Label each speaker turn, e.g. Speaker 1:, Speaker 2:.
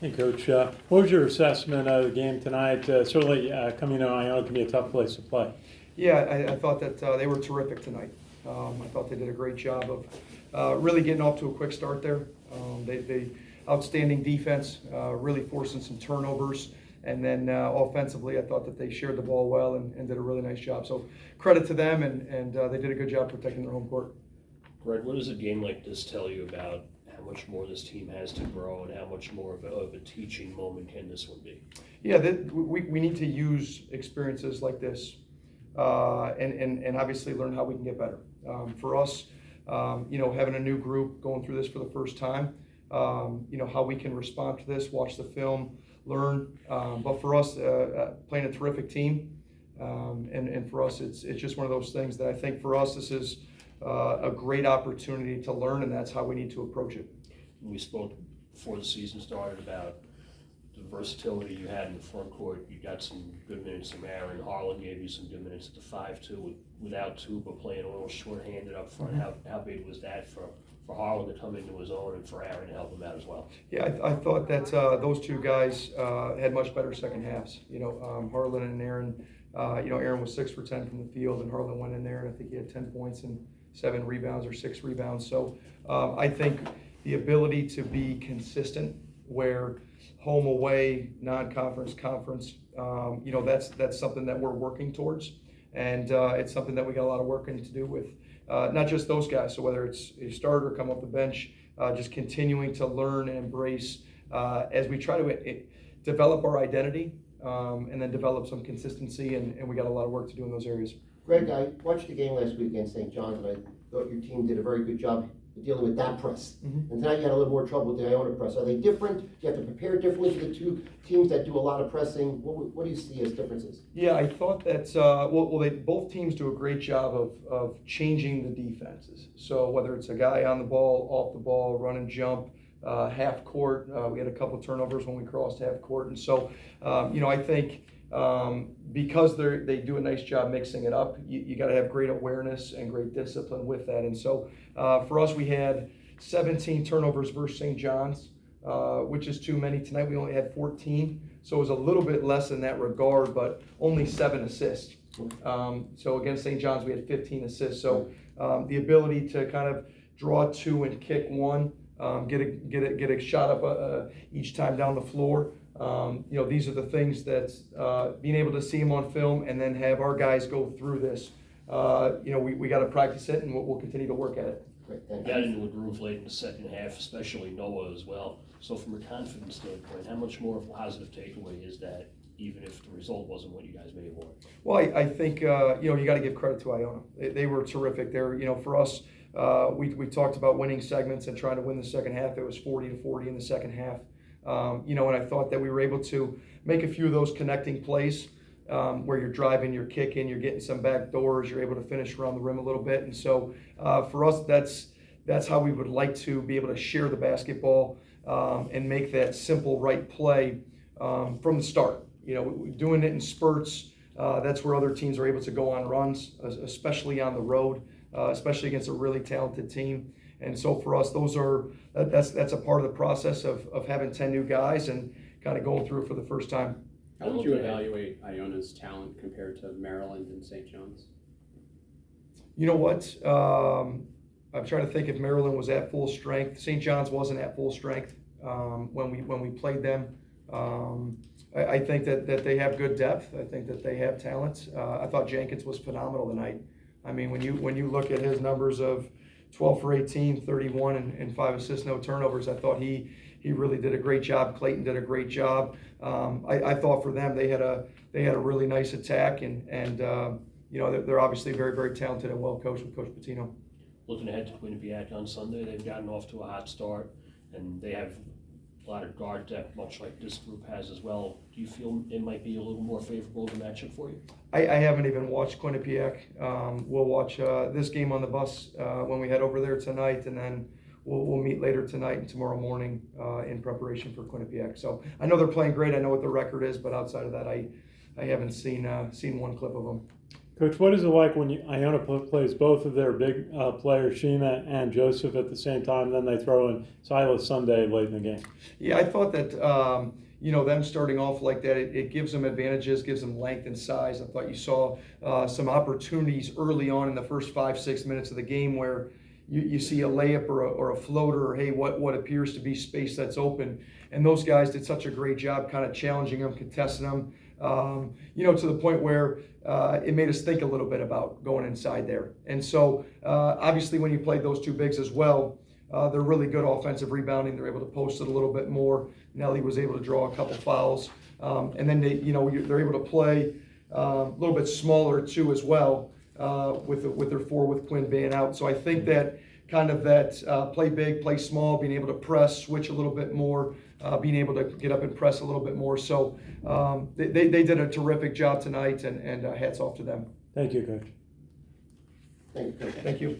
Speaker 1: Hey, Coach. What was your assessment of the game tonight? Certainly, coming to Iona can be a tough place to play.
Speaker 2: Yeah, I thought that they were terrific tonight. I thought they did a great job of really getting off to a quick start there. They outstanding defense, really forcing some turnovers, and then offensively, I thought that they shared the ball well and did a really nice job. So credit to them, and they did a good job protecting their home court.
Speaker 3: Greg, what does a game like this tell you about how much more this team has to grow and how much more of a teaching moment can this one be?
Speaker 2: Yeah, we need to use experiences like this and obviously learn how we can get better. For us, having a new group going through this for the first time, how we can respond to this, watch the film, learn. But for us, playing a terrific team, and for us, it's just one of those things that I think for us, this is a great opportunity to learn, and that's how we need to approach it.
Speaker 3: We spoke before the season started about the versatility you had in the front court. You got some good minutes from Aaron. Harlan gave you some good minutes at the 5-2 without two, but playing a little short-handed up front. How big was that for Harlan to come into his own and for Aaron to help him out as well?
Speaker 2: Yeah, I thought that those two guys had much better second halves. Harlan and Aaron. Aaron was 6 for 10 from the field, and Harlan went in there, and I think he had 10 points and 7 rebounds or 6 rebounds. So I think the ability to be consistent where home, away, non-conference, conference, that's something that we're working towards. And it's something that we got a lot of working to do with not just those guys. So whether it's a starter, come off the bench, just continuing to learn and embrace as we try to develop our identity and then develop some consistency. And we got a lot of work to do in those areas.
Speaker 4: Greg, I watched the game last week against St. John's, and I thought your team did a very good job dealing with that press. And tonight you had a little more trouble with the Iona press. Are they different? Do you have to prepare differently for the two teams that do a lot of pressing? What do you see as differences?
Speaker 2: Yeah, I thought that, both teams do a great job of changing the defenses. So whether it's a guy on the ball, off the ball, run and jump, half court, we had a couple of turnovers when we crossed half court. And so, I think because they do a nice job mixing it up, you got to have great awareness and great discipline with that. And so for us, we had 17 turnovers versus St. John's, which is too many. Tonight we only had 14, so it was a little bit less in that regard, but only 7 assists. So against St. John's, we had 15 assists. So the ability to kind of draw 2 and kick 1, get a shot up each time down the floor. These are the things that being able to see them on film and then have our guys go through this. We got to practice it, and we'll continue to work at it.
Speaker 4: Great, thank
Speaker 3: You got
Speaker 4: you.
Speaker 3: into a groove late in the second half, especially Noah as well. So from a confidence standpoint, how much more of a positive takeaway is that, even if the result wasn't what you guys may have wanted?
Speaker 2: Well, I think you got to give credit to Iona. They were terrific. They're for us. We talked about winning segments and trying to win the second half. It was 40-40 in the second half. And I thought that we were able to make a few of those connecting plays where you're driving, you're kicking, you're getting some back doors, you're able to finish around the rim a little bit. And so for us, that's how we would like to be able to share the basketball and make that simple right play from the start. Doing it in spurts, that's where other teams are able to go on runs, especially on the road, especially against a really talented team. And so for us, that's a part of the process of having 10 new guys and kind of going through it for the first time.
Speaker 5: How would you evaluate Iona's talent compared to Maryland and St. John's?
Speaker 2: You know what? I'm trying to think if Maryland was at full strength. St. John's wasn't at full strength when we played them. I think that they have good depth. I think that they have talent. I thought Jenkins was phenomenal tonight. I mean, when you look at his numbers of 12 for 18, 31, and 5 assists, no turnovers, I thought he really did a great job. Clayton did a great job. I thought for them they had a really nice attack, and they're obviously very, very talented and well coached with Coach Pitino.
Speaker 3: Looking ahead to Quinnipiac on Sunday, they've gotten off to a hot start, and they have a lot of guard depth, much like this group has as well. Do you feel it might be a little more favorable of a matchup for you?
Speaker 2: I haven't even watched Quinnipiac. We'll watch this game on the bus when we head over there tonight, and then we'll meet later tonight and tomorrow morning in preparation for Quinnipiac. So I know they're playing great. I know what the record is, but outside of that, I haven't seen one clip of them.
Speaker 1: Coach, what is it like when Iona plays both of their big players, Sheena and Joseph, at the same time? Then they throw in Silas Sunday late in the game.
Speaker 2: Yeah, I thought that them starting off like that, it gives them advantages, gives them length and size. I thought you saw some opportunities early on in the first 5-6 minutes of the game where you see a layup or a floater, or hey, what appears to be space that's open, and those guys did such a great job kind of challenging them, contesting them, to the point where it made us think a little bit about going inside there. And so obviously when you play those two bigs as well, they're really good offensive rebounding. They're able to post it a little bit more. Nelly was able to draw a couple fouls, and then they're able to play a little bit smaller too as well with their four with Quinn being out. So I think that kind of play big, play small, being able to press, switch a little bit more, being able to get up and press a little bit more. So they did a terrific job tonight, and hats off to them.
Speaker 1: Thank you, Coach.
Speaker 4: Thank you, Coach.
Speaker 2: Thank you.